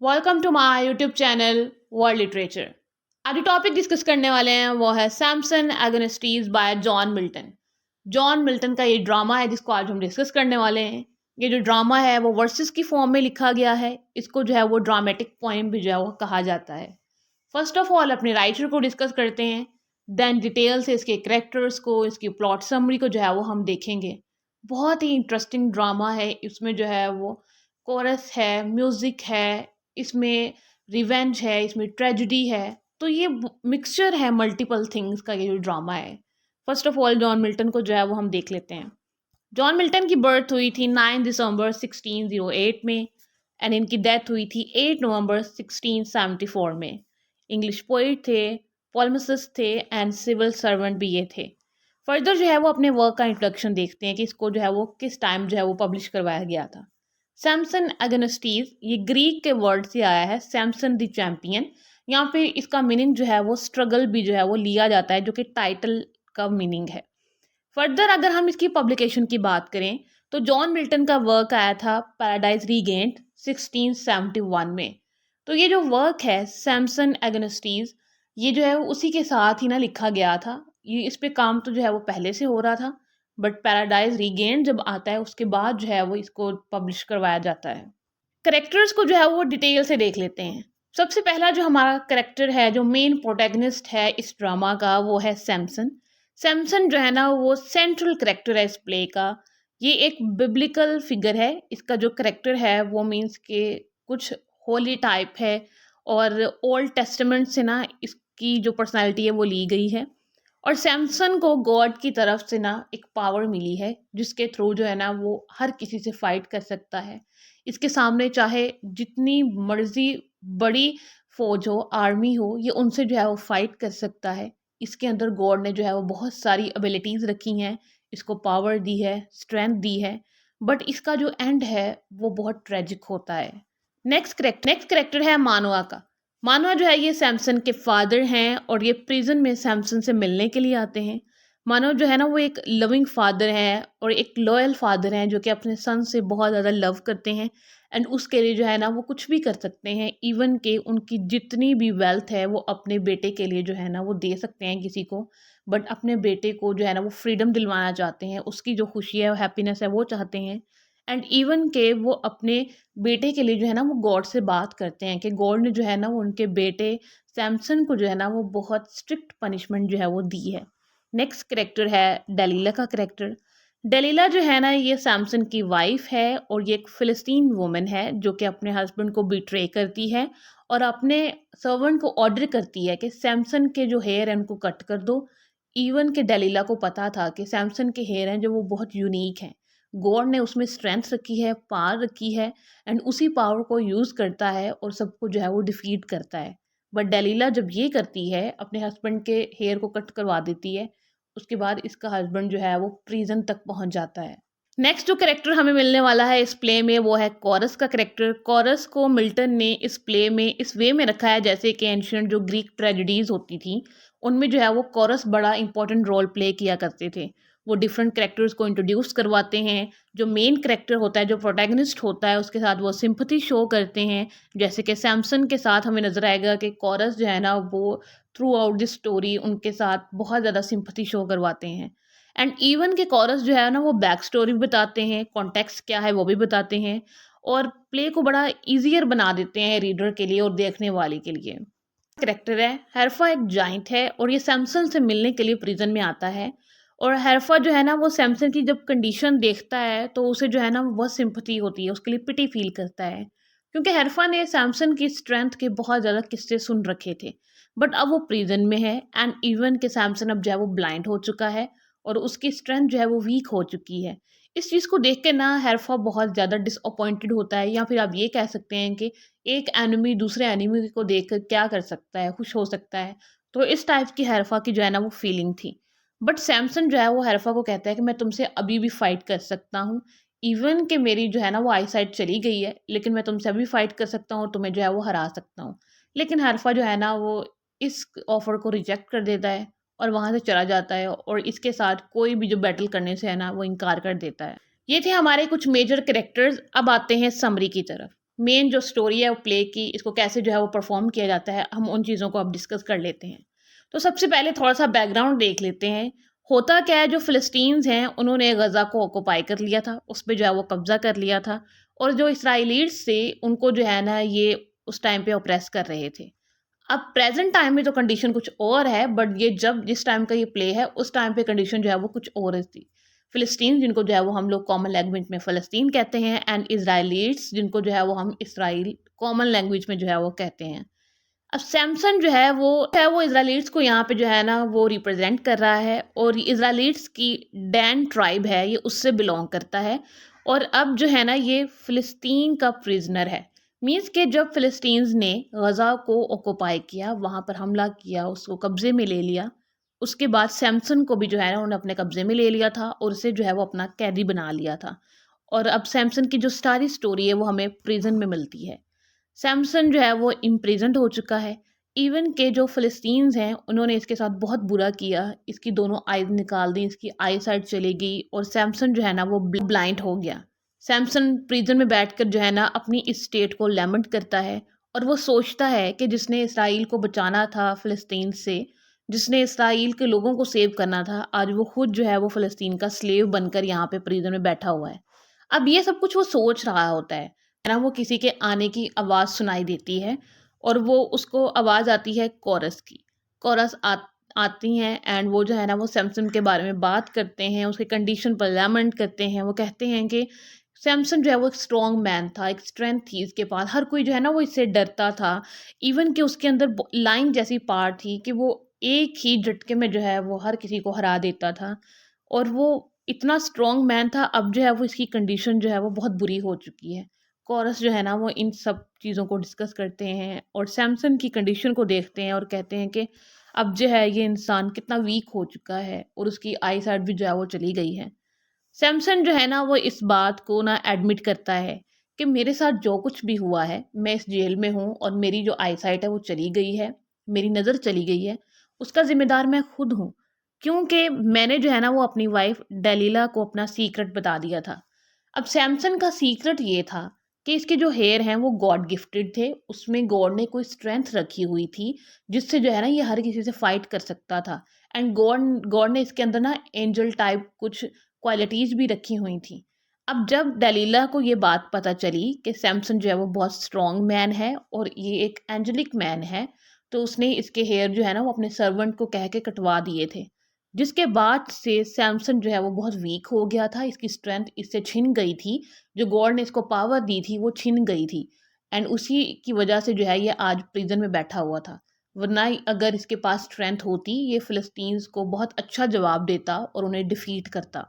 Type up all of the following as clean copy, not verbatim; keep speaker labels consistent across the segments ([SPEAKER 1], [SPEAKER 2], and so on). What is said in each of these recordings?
[SPEAKER 1] Welcome to my YouTube channel world literature. आज जो topic discuss करने वाले हैं वो है Samson Agonistes by John Milton. John Milton का ये ड्रामा है जिसको आज हम डिस्कस करने वाले हैं। ये जो ड्रामा है वो वर्सेस की फॉर्म में लिखा गया है। इसको जो है वो ड्रामेटिक पोएम भी जो है वो कहा जाता है। फर्स्ट ऑफ ऑल अपने राइटर को डिस्कस करते हैं, देन डिटेल से इसके कैरेक्टर्स को, इसकी प्लॉट समरी को जो है वो हम देखेंगे। बहुत ही इंटरेस्टिंग ड्रामा है। इसमें जो है वो कोरस है, म्यूज़िक है, इसमें रिवेंज है, इसमें ट्रेजेडी है। तो ये मिक्सचर है मल्टीपल थिंग्स का, ये जो ड्रामा है। First of all John Milton को जो है वो हम देख लेते हैं। जॉन मिल्टन की बर्थ हुई थी 9 दिसंबर 1608 में एंड इनकी डेथ हुई थी 8 नवंबर 1674 में। इंग्लिश पोइट थे, पॉलिमिसिस्ट थे एंड सिविल सर्वेंट भी ये थे। फर्दर जो है वो अपने वर्क का इंट्रोडक्शन देखते हैं कि इसको जो है वो किस टाइम जो है वो पब्लिश करवाया गया था। सैमसन एगोनिस्टीज ये ग्रीक के वर्ड से आया है, सैमसन द चैंपियन। यहाँ पे इसका मीनिंग जो है वो स्ट्रगल भी जो है वो लिया जाता है, जो कि टाइटल का मीनिंग है। फर्दर अगर हम इसकी पब्लिकेशन की बात करें तो जॉन मिल्टन का वर्क आया था पैराडाइज रीगेंड 1671 में। तो ये जो वर्क है सैमसन एगोनिस्टीज, ये जो है वो उसी के साथ ही ना लिखा गया था। ये इस पे काम तो जो है वो पहले से हो रहा था, बट पैराडाइज रीगेंड जब आता है उसके बाद जो है वो इसको पब्लिश करवाया जाता है। करेक्टर्स को जो है वो डिटेल से देख लेते हैं। सबसे पहला जो हमारा करेक्टर है, जो मेन प्रोटैगनिस्ट है इस ड्रामा का, वो है सैमसन। सैमसन जो है ना वो सेंट्रल करेक्टर है इस प्ले का। ये एक बिब्लिकल फिगर है। इसका जो करेक्टर है वो मीन्स के कुछ होली टाइप है और ओल्ड टेस्टामेंट से ना इसकी जो पर्सनालिटी है वो ली गई है। और सैमसन को गॉड की तरफ से ना एक पावर मिली है जिसके थ्रू जो है ना वो हर किसी से फाइट कर सकता है। इसके सामने चाहे जितनी मर्जी बड़ी फौज हो, आर्मी हो, ये उनसे जो है वो फाइट कर सकता है। इसके अंदर गॉड ने जो है वो बहुत सारी एबिलिटीज़ रखी हैं, इसको पावर दी है, स्ट्रेंथ दी है। बट इसका जो एंड है वो बहुत ट्रेजिक होता है। नेक्स्ट करेक्टर है मानवा का। मानवा जो है ये सैमसन के फादर हैं और ये प्रिजन में सैमसन से मिलने के लिए आते हैं। मानव जो है ना वो एक लविंग फादर हैं और एक लॉयल फादर हैं जो कि अपने सन से बहुत ज़्यादा लव करते हैं एंड उसके लिए जो है ना वो कुछ भी कर सकते हैं। इवन के उनकी जितनी भी वेल्थ है वो अपने बेटे के लिए जो है ना वो दे सकते हैं किसी को। बट अपने बेटे को जो है ना वो फ्रीडम दिलवाना चाहते हैं, उसकी जो खुशी है, हैप्पीनेस है वो चाहते हैं। एंड इवन के वो अपने बेटे के लिए जो है ना वो गॉड से बात करते हैं कि गॉड ने जो है ना वो उनके बेटे सैमसन को जो है ना वो बहुत स्ट्रिक्ट पनिशमेंट जो है वो दी है। नेक्स्ट करेक्टर है डलीला का करेक्टर। डलीला जो है ना ये सैमसन की वाइफ है और ये एक फ़िलिस्तीन वुमन है जो कि अपने हस्बैंड को बिट्रे करती है और अपने सर्वेंट को ऑर्डर करती है कि सैमसन के जो हेयर हैं उनको कट कर दो। इवन के डलीला को पता था कि सैमसन के हेयर हैं जो वो बहुत यूनिक हैं। गॉड ने उसमें स्ट्रेंथ रखी है, पावर रखी है एंड उसी पावर को यूज़ करता है और सबको जो है वो डिफीट करता है। बट डलीला जब ये करती है, अपने हस्बैंड के हेयर को कट करवा देती है, उसके बाद इसका हस्बैंड जो है वो प्रिजन तक पहुंच जाता है। नेक्स्ट जो कैरेक्टर हमें मिलने वाला है इस प्ले में वो है कोरस का कैरेक्टर। कोरस को मिल्टन ने इस प्ले में इस वे में रखा है जैसे कि एंशियंट जो ग्रीक ट्रेजेडीज होती थी उनमें जो है वो कोरस बड़ा इंपॉर्टेंट रोल प्ले किया करते थे। वो डिफरेंट कैरेक्टर्स को इंट्रोड्यूस करवाते हैं। जो मेन कैरेक्टर होता है, जो प्रोटैगनिस्ट होता है, उसके साथ वो सिंपथी शो करते हैं। जैसे कि सैमसन के साथ हमें नज़र आएगा कि कोरस जो है ना वो थ्रू आउट दिस स्टोरी उनके साथ बहुत ज़्यादा सिंपथी शो करवाते हैं। एंड इवन के कोरस जो है ना वो बैक स्टोरी भी बताते हैं, कॉन्टेक्स्ट क्या है वो भी बताते हैं और प्ले को बड़ा ईजियर बना देते हैं रीडर के लिए और देखने वाले के लिए। करेक्टर है हेरफा, एक जाइंट है और ये सैमसन से मिलने के लिए प्रिजन में आता है। और हेरफा जो है ना वो सैमसन की जब कंडीशन देखता है तो उसे जो है ना वो बहुत सिंपथी होती है, उसके लिए पिटी फील करता है क्योंकि हेरफा ने सैमसन की स्ट्रेंथ के बहुत ज़्यादा किस्से सुन रखे थे। बट अब वो प्रिजन में है एंड इवन के सैमसन अब जो है वो ब्लाइंड हो चुका है और उसकी स्ट्रेंथ जो है वो वीक हो चुकी है। इस चीज़ को देख के ना हेरफा बहुत ज़्यादा डिसअपॉइंटेड होता है, या फिर आप ये कह सकते हैं कि एक एनिमी दूसरे एनिमी को देखकर क्या कर सकता है, खुश हो सकता है। तो इस टाइप की हेरफा की जो है ना वो फीलिंग थी। बट सैमसन जो है वो हेरफा को कहता है कि मैं तुमसे अभी भी फाइट कर सकता हूँ। इवन कि मेरी जो है ना वो आई साइट चली गई है, लेकिन मैं तुमसे अभी फाइट कर सकता हूँ और तुम्हें जो है वो हरा सकता हूँ। लेकिन हेरफा जो है ना वो इस ऑफर को रिजेक्ट कर देता है और वहाँ से चला जाता है और इसके साथ कोई भी जो बैटल करने से है ना वो इनकार कर देता है। ये थे हमारे कुछ मेजर कैरेक्टर्स। अब आते हैं समरी की तरफ। मेन जो स्टोरी है वो प्ले की, इसको कैसे जो है वो परफॉर्म किया जाता है, हम उन चीज़ों को अब डिस्कस कर लेते हैं। तो सबसे पहले थोड़ा सा बैकग्राउंड देख लेते हैं। होता क्या है, जो फ़िलिस्तीन्स हैं उन्होंने गज़ा को ऑक्यूपाई कर लिया था, उस पे जो है वो कब्ज़ा कर लिया था, और जो इसराइलीट्स थे उनको जो है ना ये उस टाइम पे ऑप्रेस कर रहे थे। अब प्रेजेंट टाइम में तो कंडीशन कुछ और है, बट ये जब जिस टाइम का ये प्ले है उस टाइम पे कंडीशन जो है वो कुछ और थी। फ़िलिस्तीन जिनको जो है वो हम लोग कॉमन लैंग्वेज में फ़लस्तीन कहते हैं, एंड इज़राइलीट्स जिनको जो है वो हम इसराइल कॉमन लैंग्वेज में जो है वो कहते हैं। अब सैमसन जो है वो इज़राइलीट्स को यहाँ पे जो है ना वो रिप्रेजेंट कर रहा है, और इज़राइलीट्स की डैन ट्राइब है, ये उससे बिलोंग करता है। और अब जो है ना ये फ़िलिस्तीन का प्रिजनर है। मीन्स के जब फ़िलिस्तीन्स ने गज़ा को ऑक्यूपाई किया, वहाँ पर हमला किया, उसको कब्ज़े में ले लिया, उसके बाद सैमसन को भी जो है ना उन्होंने अपने कब्ज़े में ले लिया था और उसे जो है वो अपना कैदी बना लिया था। और अब सैमसन की जो सारी स्टोरी है वो हमें प्रिजन में मिलती है। सैमसन जो है वो इम्प्रिजन्ड हो चुका है। इवन के जो फ़िलिस्तीन्स हैं उन्होंने इसके साथ बहुत बुरा किया, इसकी दोनों आइज़ निकाल दी, इसकी आई साइड चली गई, और सैमसन जो है ना वो ब्लाइंड हो गया। सैमसन प्रिजन में बैठकर जो है ना अपनी इस स्टेट को लैमेंट करता है, और वो सोचता है कि जिसने इसराइल को बचाना था फ़िलिस्तीन से, जिसने इसराइल के लोगों को सेव करना था, आज वो खुद जो है वो फ़िलिस्तीन का स्लेव बनकर यहाँ पे प्रिजन में बैठा हुआ है। अब ये सब कुछ वो सोच रहा होता है ना, वो किसी के आने की आवाज़ सुनाई देती है, और वो उसको आवाज़ आती है कोरस की। कोरस आती हैं, एंड वो जो है ना वो सैमसन के बारे में बात करते हैं, उसके कंडीशन पर लैमेंट करते हैं। वो कहते हैं कि सैमसन जो है वो एक स्ट्रॉन्ग मैन था, एक स्ट्रेंथ थी इसके पास, हर कोई जो है ना वो इससे डरता था। इवन कि उसके अंदर लाइन जैसी पावर थी कि वो एक ही झटके में जो है वो हर किसी को हरा देता था, और वो इतना स्ट्रॉन्ग मैन था। अब जो है वो इसकी कंडीशन जो है वो बहुत बुरी हो चुकी है। कोरस जो है ना वो इन सब चीज़ों को डिस्कस करते हैं और सैमसन की कंडीशन को देखते हैं और कहते हैं कि अब जो है ये इंसान कितना वीक हो चुका है, और उसकी आई साइट भी जो है वो चली गई है। सैमसन जो है ना वो इस बात को ना एडमिट करता है कि मेरे साथ जो कुछ भी हुआ है, मैं इस जेल में हूँ और मेरी जो आई साइट है वो चली गई है, मेरी नज़र चली गई है, उसका ज़िम्मेदार मैं खुद हूँ। क्योंकि मैंने जो है ना वो अपनी वाइफ डेलीला को अपना सीक्रेट बता दिया था। अब सैमसन का सीक्रेट ये था कि इसके जो हेयर हैं वो गॉड गिफ्टेड थे, उसमें गॉड ने कोई स्ट्रेंथ रखी हुई थी जिससे जो है ना ये हर किसी से फाइट कर सकता था। एंड गॉड गॉड ने इसके अंदर ना एंजल टाइप कुछ क्वालिटीज़ भी रखी हुई थी। अब जब दलीला को ये बात पता चली कि सैमसन जो है वो बहुत स्ट्रॉन्ग मैन है और ये एक एंजेलिक मैन है, तो उसने इसके हेयर जो है ना वो अपने सर्वेंट को कह के कटवा दिए थे। जिसके बाद से सैमसन जो है वो बहुत वीक हो गया था, इसकी स्ट्रेंथ इससे छिन गई थी, जो गॉड ने इसको पावर दी थी वो छिन गई थी। एंड उसी की वजह से जो है ये आज प्रिजन में बैठा हुआ था। वरना अगर इसके पास स्ट्रेंथ होती, ये फ़िलिस्तीन्स को बहुत अच्छा जवाब देता और उन्हें डिफ़ीट करता।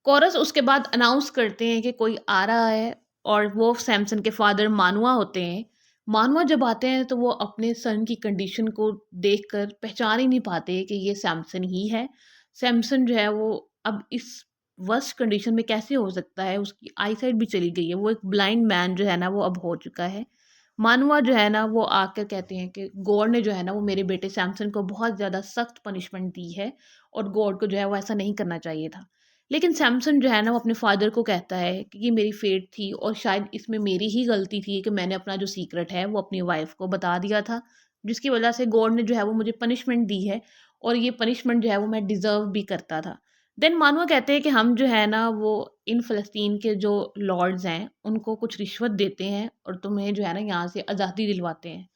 [SPEAKER 1] कोरस उसके बाद अनाउंस करते हैं कि कोई आ रहा है, और वो सैमसन के फादर मानुआ होते हैं। मानुआ जब आते हैं तो वो अपने सन की कंडीशन को देखकर पहचान ही नहीं पाते कि ये सैमसन ही है। सैमसन जो है वो अब इस वर्स्ट कंडीशन में कैसे हो सकता है, उसकी आई साइट भी चली गई है, वो एक ब्लाइंड मैन जो है ना वो अब हो चुका है। मानुआ जो है ना वो आकर कहते हैं कि गॉड ने जो है ना वो मेरे बेटे सैमसन को बहुत ज़्यादा सख्त पनिशमेंट दी है, और गॉड को जो है वो ऐसा नहीं करना चाहिए था। लेकिन सैमसन जो है ना वो अपने फादर को कहता है कि ये मेरी फेट थी, और शायद इसमें मेरी ही गलती थी कि मैंने अपना जो सीक्रेट है वो अपनी वाइफ को बता दिया था, जिसकी वजह से गॉड ने जो है वो मुझे पनिशमेंट दी है, और ये पनिशमेंट जो है वो मैं डिज़र्व भी करता था। देन मानुआ कहते हैं कि हम जो है ना वो इन फ़लस्तीन के जो लॉर्ड्स हैं उनको कुछ रिश्वत देते हैं और तुम्हें जो है ना यहाँ से आज़ादी दिलवाते हैं।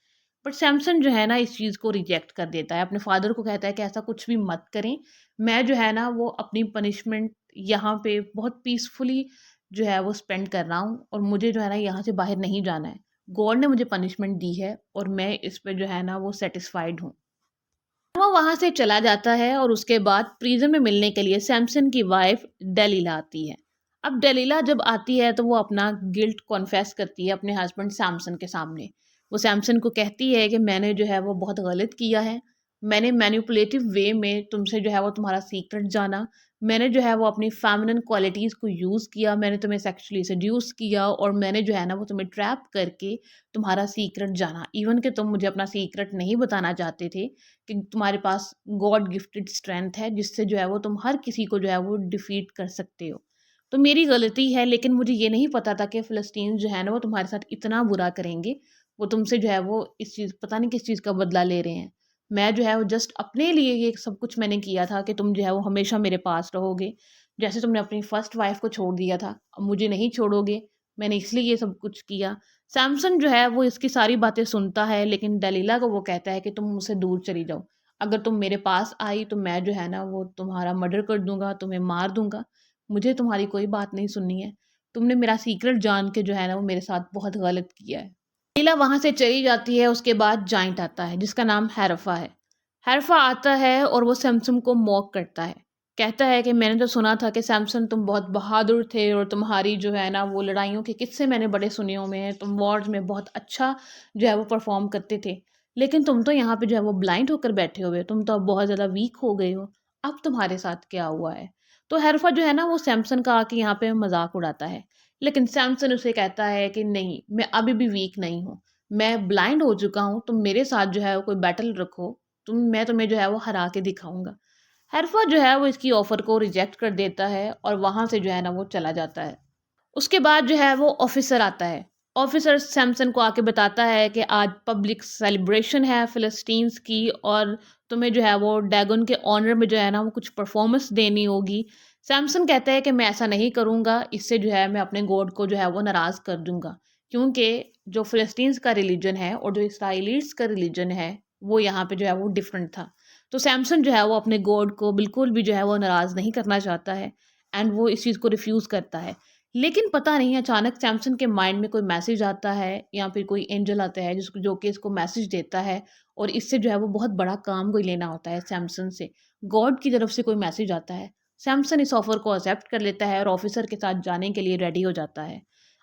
[SPEAKER 1] बट सैमसन जो है ना इस चीज़ को रिजेक्ट कर देता है, अपने फादर को कहता है कि ऐसा कुछ भी मत करें, मैं जो है ना वो अपनी पनिशमेंट यहाँ पे बहुत पीसफुली जो है वो स्पेंड कर रहा हूँ, और मुझे जो है ना यहाँ से बाहर नहीं जाना है। गॉड ने मुझे पनिशमेंट दी है और मैं इस पे जो है ना वो सैटिस्फाइड हूँ। वो वहाँ से चला जाता है, और उसके बाद प्रिजन में मिलने के लिए सैमसन की वाइफ डेलीला आती है। अब डेलीला जब आती है तो वो अपना गिल्ट कॉन्फेस करती है अपने हस्बैंड सैमसन के सामने। वो सैमसन को कहती है कि मैंने जो है वो बहुत गलत किया है, मैंने मैनिपुलेटिव वे में तुमसे जो है वो तुम्हारा सीक्रेट जाना, मैंने जो है वो अपनी फेमिनिन क्वालिटीज़ को यूज़ किया, मैंने तुम्हें सेक्सुअली सेड्यूस किया, और मैंने जो है ना वो तुम्हें ट्रैप करके तुम्हारा सीक्रेट जाना। इवन कि तुम मुझे अपना सीक्रेट नहीं बताना चाहते थे कि तुम्हारे पास गॉड गिफ्टेड स्ट्रेंथ है जिससे जो है वो तुम हर किसी को जो है वो डिफीट कर सकते हो। तो मेरी गलती है, लेकिन मुझे ये नहीं पता था कि फ़िलिस्तीन जो है ना वो तुम्हारे साथ इतना बुरा करेंगे। वो तुमसे जो है वो इस चीज़ पता नहीं किस चीज़ का बदला ले रहे हैं। मैं जो है वो जस्ट अपने लिए ये सब कुछ मैंने किया था कि तुम जो है वो हमेशा मेरे पास रहोगे। जैसे तुमने अपनी फर्स्ट वाइफ़ को छोड़ दिया था, अब मुझे नहीं छोड़ोगे, मैंने इसलिए ये सब कुछ किया। सैमसन जो है वो इसकी सारी बातें सुनता है, लेकिन दलीला को वो कहता है कि तुम मुझसे दूर चली जाओ। अगर तुम मेरे पास आई तो मैं जो है ना वो तुम्हारा मर्डर कर दूँगा, तुम्हें मार दूँगा। मुझे तुम्हारी कोई बात नहीं सुननी है। तुमने मेरा सीक्रेट जान के जो है ना वो मेरे साथ बहुत गलत किया है। नीला वहाँ से चली जाती है, उसके बाद जाइंट आता है जिसका नाम हैरफा है। हैरफा आता है और वो सैमसन को मॉक करता है। कहता है कि मैंने तो सुना था कि सैमसन तुम बहुत बहादुर थे और तुम्हारी जो है ना वो लड़ाइयों के किस्से मैंने बड़े सुने हुए हैं। तुम वॉर्स में बहुत अच्छा जो है वो परफ़ॉर्म करते थे। लेकिन तुम तो यहाँ पे जो है वो ब्लाइंड होकर बैठे हुए हो, तुम तो अब बहुत ज़्यादा वीक हो गए हो। अब तुम्हारे साथ क्या हुआ है? तो हैरफा जो है ना वो सैमसन का आके यहाँ पे मज़ाक उड़ाता है। लेकिन सैमसन उसे कहता है कि नहीं, मैं अभी भी वीक नहीं हूँ। मैं ब्लाइंड हो चुका हूँ, तुम मेरे साथ जो है वो कोई बैटल रखो, मैं तुम्हें जो है वो हरा के दिखाऊँगा। हैरफा जो है वो इसकी ऑफ़र को रिजेक्ट कर देता है और वहाँ से जो है ना वो चला जाता है। उसके बाद जो है वो ऑफ़िसर आता है। ऑफ़िसर सैमसन को आके बताता है कि आज पब्लिक सेलिब्रेशन है फ़िलिस्तीन्स की और तुम्हें जो है वो डैगन के ऑनर में जो है ना वो कुछ परफ़ॉर्मेंस देनी होगी। सैमसन कहता है कि मैं ऐसा नहीं करूँगा, इससे जो है मैं अपने गॉड को जो है वो नाराज़ कर दूँगा। क्योंकि जो फ़िलिस्तीन्स का रिलीजन है और जो इसराइलीज़ का रिलीजन है, वो यहाँ पे जो है वो डिफ़रेंट था। तो सैमसन जो है वो अपने गॉड को बिल्कुल भी जो है वो नाराज़ नहीं करना चाहता है एंड वो इस चीज़ को रिफ्यूज़ करता है। लेकिन पता नहीं अचानक सैमसन के माइंड में कोई मैसेज आता है या फिर कोई एंजल आता है जिसको जो कि इसको मैसेज देता है और इससे जो है वो बहुत बड़ा काम कोई लेना होता है सैमसन से। गॉड की तरफ से कोई मैसेज आता है। सैमसन इस ऑफ़र को एक्सेप्ट कर लेता है और ऑफ़िसर के साथ जाने के लिए रेडी हो जाता है।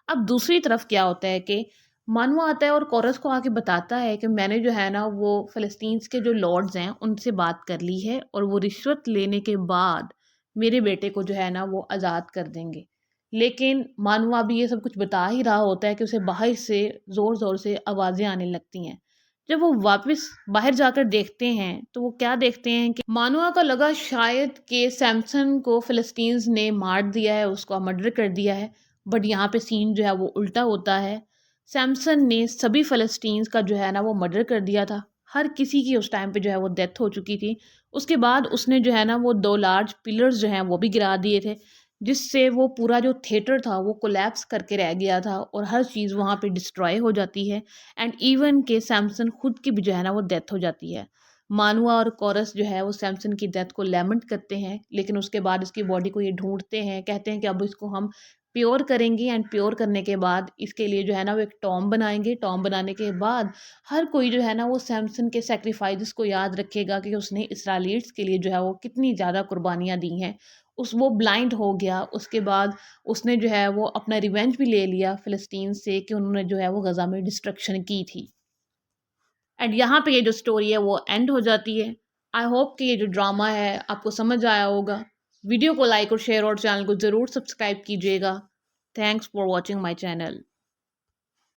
[SPEAKER 1] अब दूसरी तरफ क्या होता है कि मानवा आता है और कोरस को आके बताता है कि मैंने जो है ना वो फ़िलिस्तीन्स के जो लॉर्ड्स हैं उनसे बात कर ली है और वो रिश्वत लेने के बाद मेरे बेटे को जो है ना वो आज़ाद कर देंगे। लेकिन मानवा भी ये सब कुछ बता ही रहा होता है कि उसे बाहर से ज़ोर-ज़ोर से आवाज़ें आने लगती हैं। जब वो वापस बाहर जाकर देखते हैं, तो वो क्या देखते हैं कि मानवा को लगा शायद कि सैमसन को फ़िलिस्तीन्स ने मार दिया है, उसका मर्डर कर दिया है, बट यहाँ पे सीन जो है वो उल्टा होता है। सैमसन ने सभी फ़िलिस्तीन्स का जो है ना वो मर्डर कर दिया था। हर किसी की उस टाइम पे जो है वो डेथ हो चुकी थी। उसके बाद उसने जो है ना वो 2 लार्ज पिलर्स जो हैं वो भी गिरा दिए थे। जिससे वो पूरा जो थिएटर था वो कोलैप्स करके रह गया था और हर चीज़ वहाँ पे डिस्ट्रॉय हो जाती है एंड इवन के सैमसन खुद की भी जो है ना वो डेथ हो जाती है। मानुआ और कोरस जो है वो सैमसन की डेथ को लैमेंट करते हैं, लेकिन उसके बाद इसकी बॉडी को ये ढूंढते हैं, कहते हैं कि अब इसको हम प्योर करेंगे एंड प्योर करने के बाद इसके लिए जो है ना वो एक टॉम बनाएंगे। टॉम बनाने के बाद हर कोई जो है ना वो सैमसन के सेक्रीफाइसेस को याद रखेगा कि उसने इसराइलीट्स के लिए जो है वो कितनी ज़्यादा कुर्बानियाँ दी हैं। उस वो ब्लाइंड हो गया, उसके बाद उसने जो है वो अपना रिवेंज भी ले लिया फ़िलिस्तीन से कि उन्होंने जो है वो गज़ा में डिस्ट्रक्शन की थी। एंड यहाँ पे ये जो स्टोरी है वो एंड हो जाती है। आई होप कि ये जो ड्रामा है आपको समझ आया होगा। वीडियो को लाइक और शेयर और चैनल को ज़रूर सब्सक्राइब कीजिएगा। Thanks for watching my channel.